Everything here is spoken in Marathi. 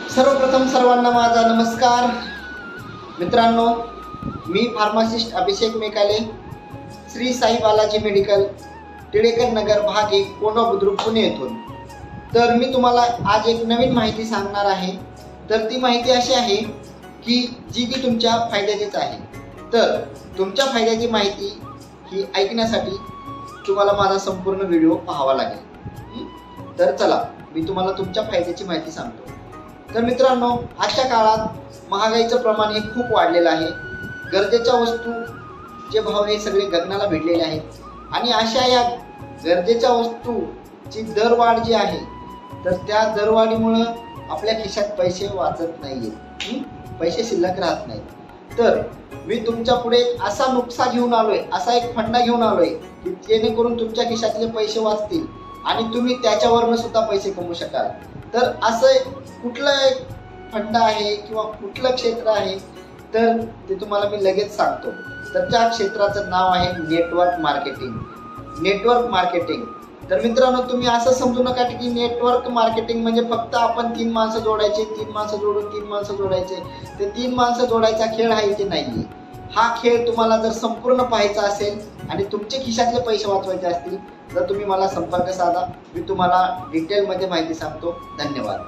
सर्वप्रथम सर्वांना माझा नमस्कार। मित्रांनो, मी फार्मासिस्ट अभिषेक मेकाले, श्री साई बालाजी मेडिकल, टिळेकर नगर भाग 1, कोंढवा बुद्रुक, पुणे येथून। तर मी तुम्हाला आज एक नवीन माहिती सांगणार आहे। तर ती माहिती अशी आहे की जी की तुमच्या फायद्याचीच आहे। तर तुमच्या फायद्याची माहिती ही ऐकण्यासाठी तुम्हाला माझा संपूर्ण व्हिडिओ पाहावा लागेल। तर चला मी तुम्हाला तुमच्या फायद्याची माहिती सांगतो। तर मित्रांनो, आजच्या काळात महागाईचं प्रमाण हे खूप वाढलेलं आहे। गरजेच्या वस्तू जे भाव हे सगळे गगनाला भिडलेले आहेत आणि अशा या गरजेच्या वस्तूची दरवाढ जी आहे, तर त्या दरवाढीमुळे आपल्या खिशात पैसे वाचत नाहीयेत, पैसे शिल्लक राहत नाहीत। तर मी तुमच्या पुढे असा नुकसा घेऊन आलोय, असा एक फंडा घेऊन आलोय की जेणेकरून तुमच्या खिशातले पैसे वाचतील आणि तुम्ही त्याच्यावरनं सुद्धा पैसे कमवू शकाल। तर असं कुठलं एक फंड आहे किंवा कुठलं क्षेत्र आहे, तर ते तुम्हाला मी लगेच सांगतो। तर त्या क्षेत्राचं नाव आहे नेटवर्क मार्केटिंग। Network marketing. तर मित्रांनो, तुम्ही असं समजू नका की नेटवर्क मार्केटिंग म्हणजे फक्त आपण 3 माणसं जोडायचे, 3 माणसं जोडून 3 माणसं जोडायचे, ते 3 माणसं जोडायचा खेळ आहे ते नाहीये। हा खेळ तुम्हाला जर संपूर्ण पाहायचा असेल आणि तुमचे खिशातले पैसे वाचवायचे असतील तर तुम्ही मला संपर्क साधा, मी तुम्हाला डिटेलमध्ये माहिती सांगतो। धन्यवाद।